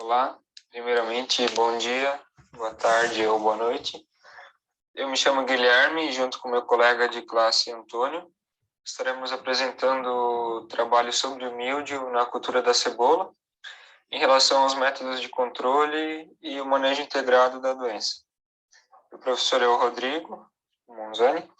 Olá, primeiramente, bom dia, boa tarde ou boa noite. Eu me chamo Guilherme e junto com meu colega de classe Antônio, estaremos apresentando o trabalho sobre o míldio na cultura da cebola em relação aos métodos de controle e o manejo integrado da doença. O professor é o Rodrigo Monzani.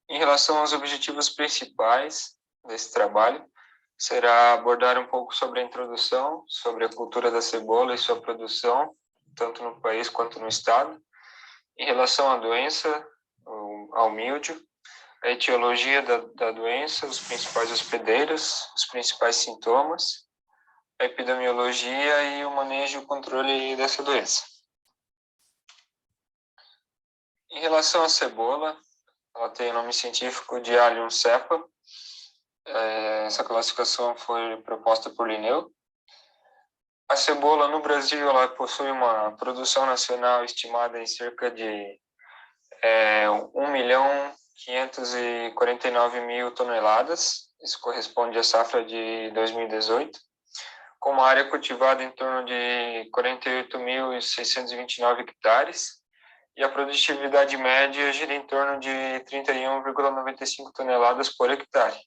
Em relação aos objetivos principais desse trabalho, será abordar um pouco sobre a introdução, sobre a cultura da cebola e sua produção, tanto no país quanto no estado. Em relação à doença, ao míldio, a etiologia da doença, os principais hospedeiros, os principais sintomas, a epidemiologia e o manejo e o controle dessa doença. Em relação à cebola, ela tem o nome científico de Allium cepa. Essa classificação foi proposta por Linneu. A cebola no Brasil ela possui uma produção nacional estimada em cerca de 1.549.000 toneladas. Isso corresponde à safra de 2018, com uma área cultivada em torno de 48.629 hectares, e a produtividade média gira em torno de 31,95 toneladas por hectare.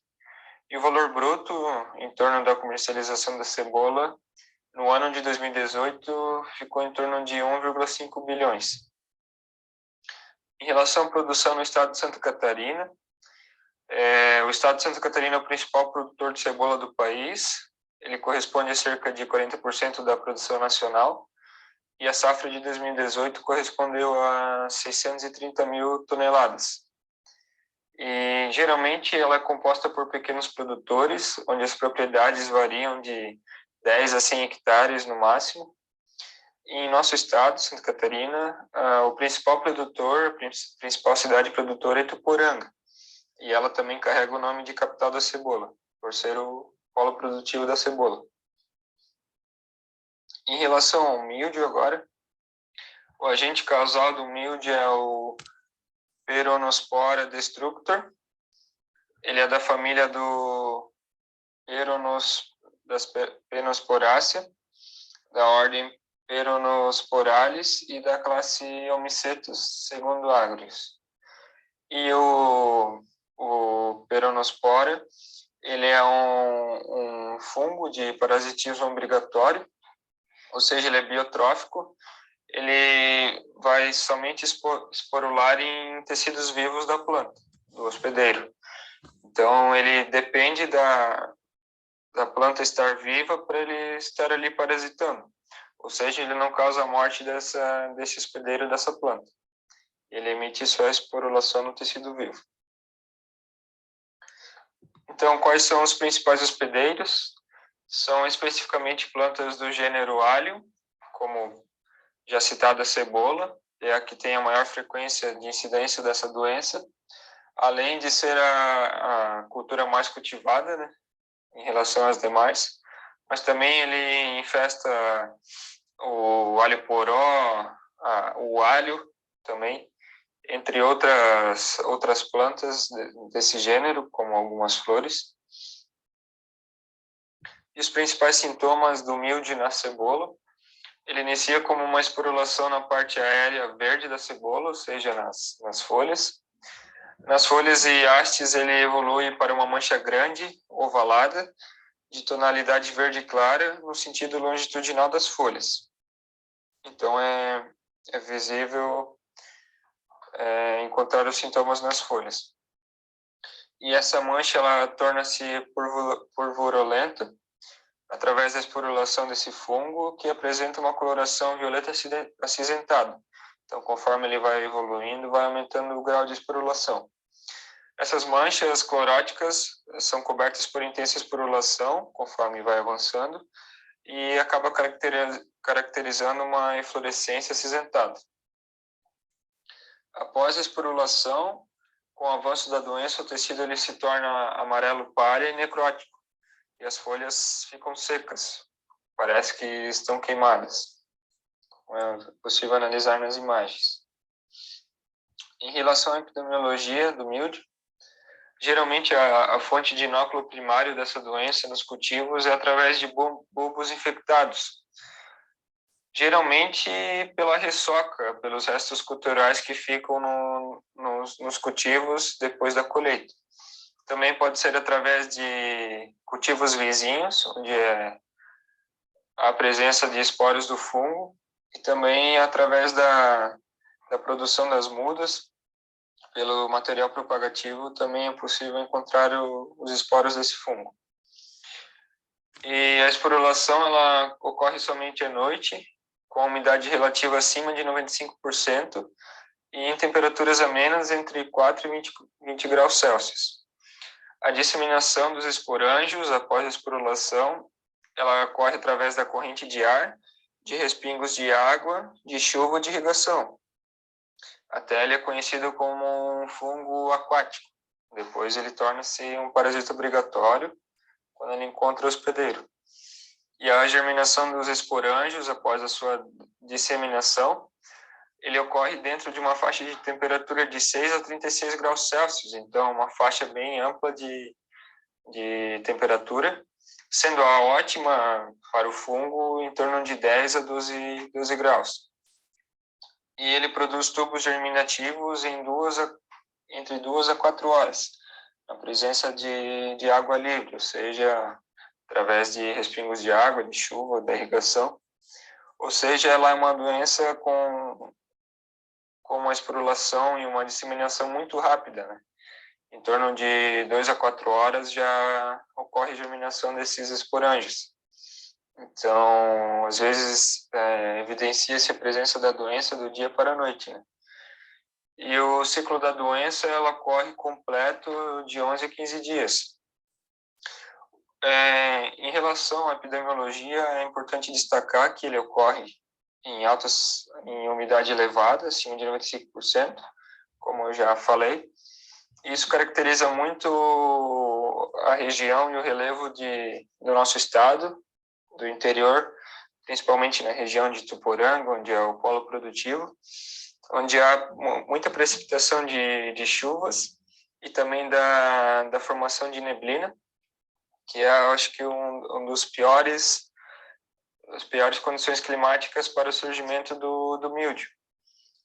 E o valor bruto, em torno da comercialização da cebola, no ano de 2018, ficou em torno de 1,5 bilhões. Em relação à produção no estado de Santa Catarina, o estado de Santa Catarina é o principal produtor de cebola do país. Ele corresponde a cerca de 40% da produção nacional. E a safra de 2018 correspondeu a 630.000 toneladas. E geralmente ela é composta por pequenos produtores, onde as propriedades variam de 10 a 100 hectares no máximo. E em nosso estado, Santa Catarina, o principal produtor, a principal cidade produtora é Ituporanga. E ela também carrega o nome de capital da cebola, por ser o polo produtivo da cebola. Em relação ao míldio agora, o agente causal do míldio é o Peronospora destructor. Ele é da família das Peronosporacea, da ordem Peronosporales e da classe Homicetus, segundo Agrius. E o Peronospora, ele é um fungo de parasitismo obrigatório, ou seja, ele é biotrófico. Ele vai somente esporular em tecidos vivos da planta, do hospedeiro. Então, ele depende da planta estar viva para ele estar ali parasitando. Ou seja, ele não causa a morte desse hospedeiro dessa planta. Ele emite só a esporulação no tecido vivo. Então, quais são os principais hospedeiros? São especificamente plantas do gênero Allium, como já citada a cebola, é a que tem a maior frequência de incidência dessa doença, além de ser a cultura mais cultivada, né, em relação às demais, mas também ele infesta o alho poró, o alho também, entre outras plantas desse gênero, como algumas flores. E os principais sintomas do míldio na cebola: ele inicia como uma esporulação na parte aérea verde da cebola, ou seja, nas folhas. Nas folhas e hastes, ele evolui para uma mancha grande, ovalada, de tonalidade verde clara, no sentido longitudinal das folhas. Então, é visível encontrar os sintomas nas folhas. E essa mancha, ela torna-se purpurulenta através da esporulação desse fungo, que apresenta uma coloração violeta acinzentada. Então, conforme ele vai evoluindo, vai aumentando o grau de esporulação. Essas manchas cloróticas são cobertas por intensa esporulação, conforme vai avançando, e acaba caracterizando uma inflorescência acinzentada. Após a esporulação, com o avanço da doença, o tecido ele se torna amarelo pária e necrótico, e as folhas ficam secas, parece que estão queimadas. É possível analisar nas imagens. Em relação à epidemiologia do míldio, Geralmente, a fonte de inóculo primário dessa doença nos cultivos é através de bulbos infectados. Geralmente, pela ressaca, pelos restos culturais que ficam nos cultivos depois da colheita. Também pode ser através de cultivos vizinhos, onde há a presença de esporos do fungo, e também através da produção das mudas. Pelo material propagativo, também é possível encontrar os esporos desse fungo. E a esporulação ela ocorre somente à noite, com a umidade relativa acima de 95% e em temperaturas amenas entre 4 e 20 graus Celsius. A disseminação dos esporângios após a esporulação ela ocorre através da corrente de ar, de respingos de água, de chuva ou de irrigação. Até ele é conhecido como um fungo aquático. Depois ele torna-se um parasita obrigatório quando ele encontra o hospedeiro. E a germinação dos esporângios após a sua disseminação, ele ocorre dentro de uma faixa de temperatura de 6 a 36 graus Celsius. Então, uma faixa bem ampla de temperatura, sendo a ótima para o fungo em torno de 10 a 12 graus. E ele produz tubos germinativos entre 2 a 4 horas, na presença de água livre, ou seja, através de respingos de água, de chuva, da irrigação. Ou seja, ela é uma doença com uma esporulação e uma disseminação muito rápida, né? Em torno de 2 a 4 horas já ocorre a germinação desses esporângios. Então, às vezes, evidencia-se a presença da doença do dia para a noite, né? E o ciclo da doença, ela ocorre completo de 11 a 15 dias. Em relação à epidemiologia, é importante destacar que ele ocorre em umidade elevada, acima de 95%, como eu já falei. Isso caracteriza muito a região e o relevo do nosso estado, do interior, principalmente na região de Tuporanga, onde é o polo produtivo, onde há muita precipitação de chuvas e também da formação de neblina, que é, acho que, um dos piores condições climáticas para o surgimento do míldio.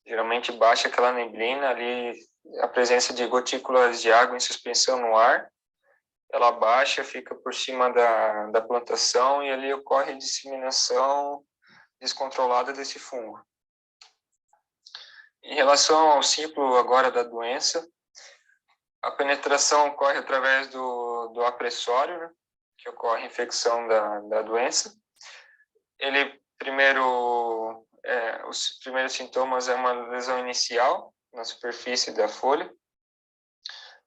Geralmente baixa aquela neblina ali, a presença de gotículas de água em suspensão no ar, ela baixa, fica por cima da plantação e ali ocorre a disseminação descontrolada desse fungo. Em relação ao ciclo agora da doença, a penetração ocorre através do apressório, né, que ocorre a infecção da doença. Os primeiros sintomas é uma lesão inicial na superfície da folha.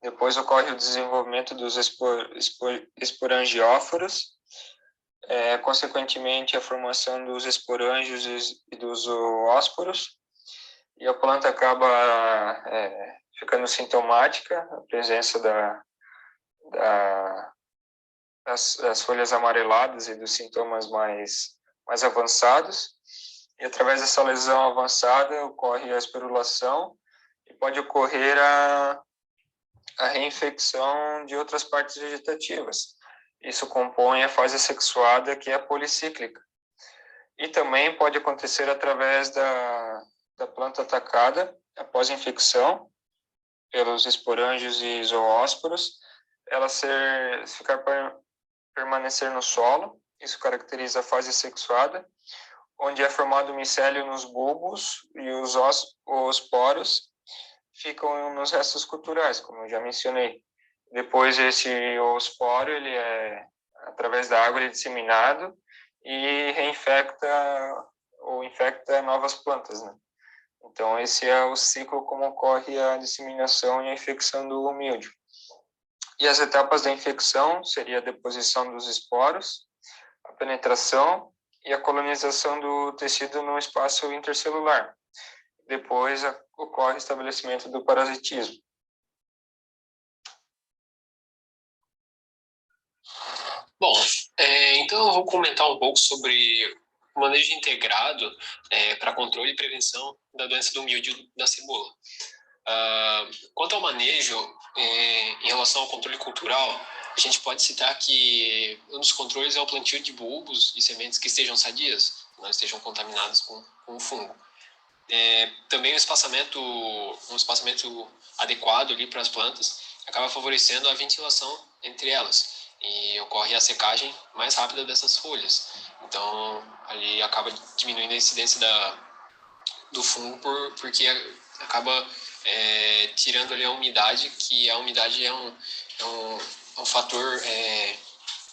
Depois ocorre o desenvolvimento dos esporangióforos, consequentemente a formação dos esporângios e dos zoósporos, e a planta acaba ficando sintomática, a presença das folhas amareladas e dos sintomas mais avançados. E através dessa lesão avançada ocorre a esporulação e pode ocorrer a reinfecção de outras partes vegetativas. Isso compõe a fase sexuada, que é a policíclica. E também pode acontecer através da planta atacada, após a infecção, pelos esporângios e zoósporos, ela permanecer no solo. Isso caracteriza a fase sexuada, onde é formado micélio nos bulbos e os poros ficam nos restos culturais, como eu já mencionei. Depois esse oosporo, ele através da água, ele é disseminado e reinfecta ou infecta novas plantas, né? Então esse é o ciclo como ocorre a disseminação e a infecção do míldio. E as etapas da infecção seria a deposição dos esporos, a penetração e a colonização do tecido no espaço intercelular. Depois ocorre o estabelecimento do parasitismo. Bom, então eu vou comentar um pouco sobre o manejo integrado para controle e prevenção da doença do míldio da cebola. Quanto ao manejo, em relação ao controle cultural, a gente pode citar que um dos controles é o plantio de bulbos e sementes que estejam sadias, não estejam contaminadas com o fungo. Também um espaçamento adequado ali para as plantas acaba favorecendo a ventilação entre elas e ocorre a secagem mais rápida dessas folhas. Então, ali acaba diminuindo a incidência do fungo porque acaba tirando ali a umidade, que a umidade é um fator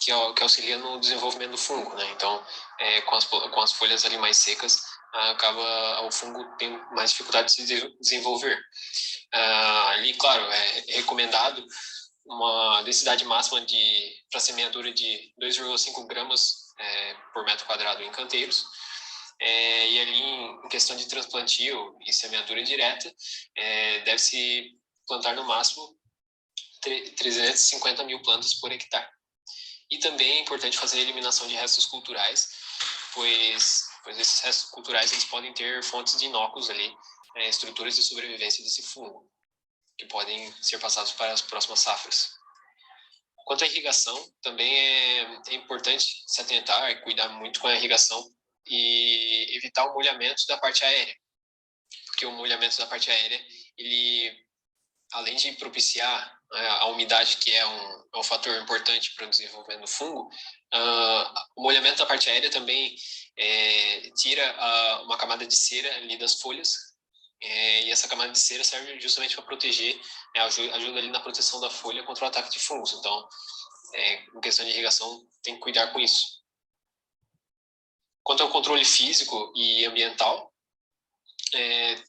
que auxilia no desenvolvimento do fungo, né? Então, com as folhas ali mais secas, o fungo tem mais dificuldade de se desenvolver. Ali, claro, é recomendado uma densidade máxima para semeadura de 2,5 gramas por metro quadrado em canteiros. E ali, em questão de transplantio e semeadura direta, deve-se plantar no máximo 350 mil plantas por hectare. E também é importante fazer a eliminação de restos culturais, pois esses restos culturais eles podem ter fontes de inóculos ali, estruturas de sobrevivência desse fungo, que podem ser passados para as próximas safras. Quanto à irrigação, também é importante se atentar e cuidar muito com a irrigação e evitar o molhamento da parte aérea, porque o molhamento da parte aérea, ele, além de propiciar a umidade, que é um fator importante para o desenvolvimento do fungo, o molhamento da parte aérea também tira uma camada de cera ali das folhas, e essa camada de cera serve justamente para proteger, ajuda ali na proteção da folha contra o ataque de fungos. Então, em questão de irrigação, tem que cuidar com isso. Quanto ao controle físico e ambiental,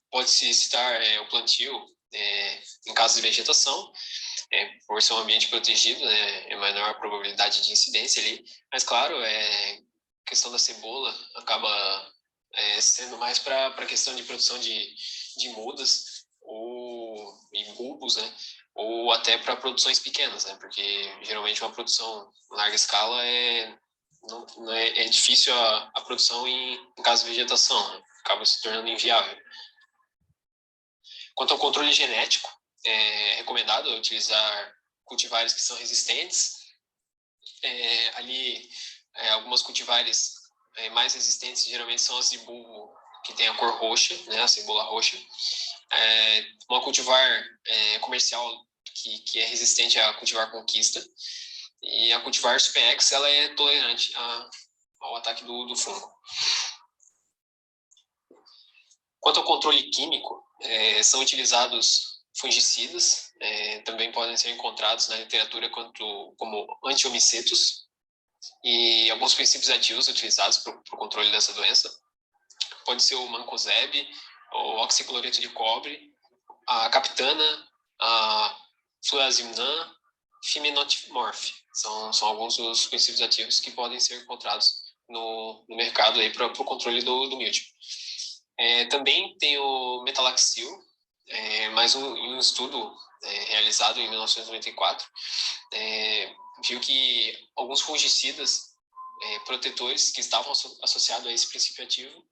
pode-se citar o plantio em casos de vegetação, por ser um ambiente protegido, é menor a probabilidade de incidência ali, mas claro, a questão da cebola acaba sendo mais para a questão de produção de mudas e bulbos, né, ou até para produções pequenas, né, porque geralmente uma produção em larga escala não é difícil a produção em caso de vegetação, né, acaba se tornando inviável. Quanto ao controle genético, é recomendado utilizar cultivares que são resistentes. Algumas cultivares mais resistentes geralmente são as de bulbo que tem a cor roxa, né, a cebola roxa. Uma cultivar comercial que é resistente à cultivar conquista. E a cultivar Super X, ela é tolerante ao ataque do fungo. Quanto ao controle químico, são utilizados fungicidas, também podem ser encontrados na literatura como antiomicetos, e alguns princípios ativos utilizados para o controle dessa doença. Pode ser o mancozeb, o oxicloreto de cobre, a captana, a fluazimnan, fiminotimorf. São alguns dos princípios ativos que podem ser encontrados no mercado para o controle do míldio. Também tem o metalaxil, mais um estudo realizado em 1994, viu que alguns fungicidas protetores que estavam associados a esse princípio ativo,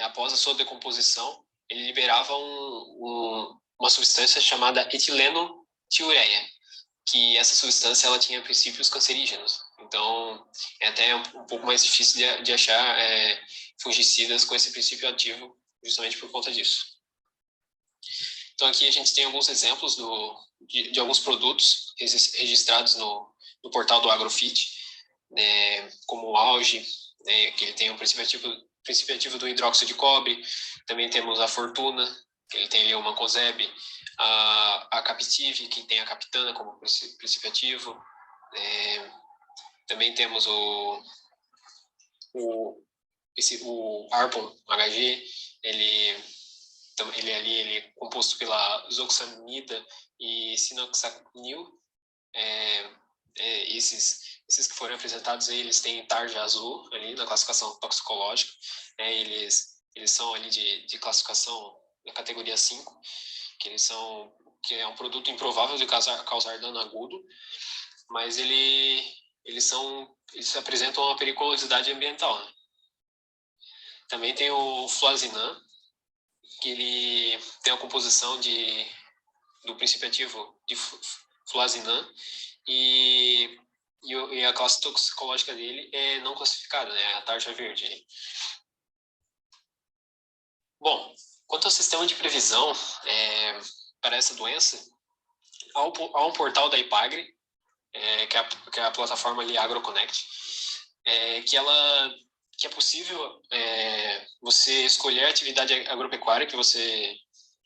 após a sua decomposição, ele liberava uma substância chamada etilenotiureia, que essa substância ela tinha princípios cancerígenos. Então, é até um pouco mais difícil de achar fungicidas com esse princípio ativo, justamente por conta disso. Então, aqui a gente tem alguns exemplos de alguns produtos registrados no portal do Agrofit, como o Auge, que ele tem um princípio ativo do hidróxido de cobre. Também temos a Fortuna, que ele tem ali o mancozeb, a Captive, que tem a captana como princípio ativo. Também temos o Arbon HG, ele é composto pela zoxanida e sinoxacanil. Esses que foram apresentados aí, eles têm tarja azul ali na classificação toxicológica, eles são ali de classificação da categoria 5, que é um produto improvável de causar dano agudo, mas eles apresentam uma periculosidade ambiental, né? Também tem o fluazinan, que ele tem a composição de do princípio ativo de fluazinam e a classe toxicológica dele é não classificada, né? A tarja verde. Bom, quanto ao sistema de previsão para essa doença, há um portal da IPAGRE, que é a plataforma ali AgroConnect, que é possível você escolher a atividade agropecuária que você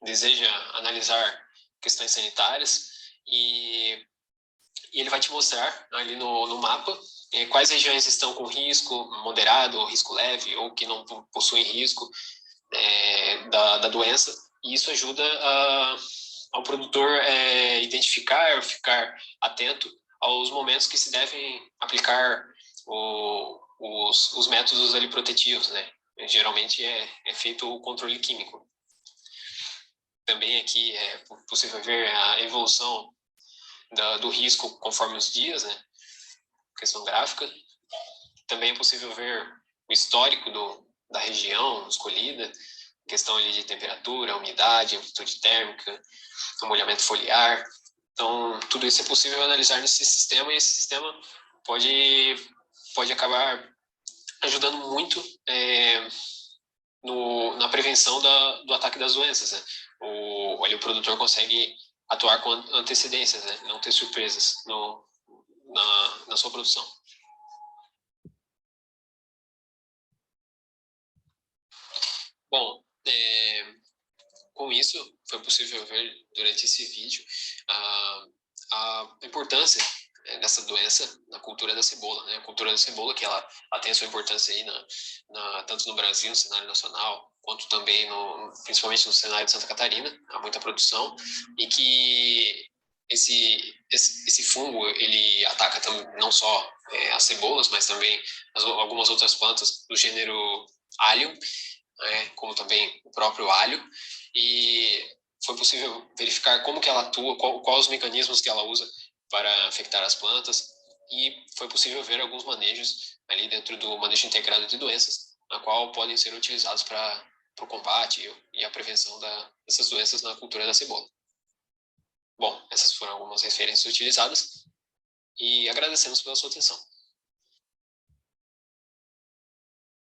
deseja analisar questões sanitárias e ele vai te mostrar ali no mapa quais regiões estão com risco moderado ou risco leve ou que não possuem risco da doença, e isso ajuda ao produtor identificar, ficar atento aos momentos que se devem aplicar os métodos ali protetivos, né? Geralmente é feito o controle químico. Também aqui é possível ver a evolução do risco conforme os dias, né? Questão gráfica. Também é possível ver o histórico da região escolhida, questão ali de temperatura, umidade, amplitude térmica, molhamento foliar. Então, tudo isso é possível analisar nesse sistema, e esse sistema pode acabar ajudando muito na prevenção do ataque das doenças, né? O produtor consegue atuar com antecedências, né? Não ter surpresas na sua produção. Bom, com isso, foi possível ver durante esse vídeo a importância dessa doença na cultura da cebola, né? A cultura da cebola, que ela tem a sua importância aí tanto no Brasil, no cenário nacional, quanto também principalmente no cenário de Santa Catarina, há muita produção, e que esse fungo, ele ataca não só as cebolas, mas também algumas outras plantas do gênero Allium, como também o próprio alho, e foi possível verificar como que ela atua, quais os mecanismos que ela usa para afetar as plantas, e foi possível ver alguns manejos ali dentro do manejo integrado de doenças, na qual podem ser utilizados para o combate e a prevenção dessas doenças na cultura da cebola. Bom, essas foram algumas referências utilizadas, e agradecemos pela sua atenção.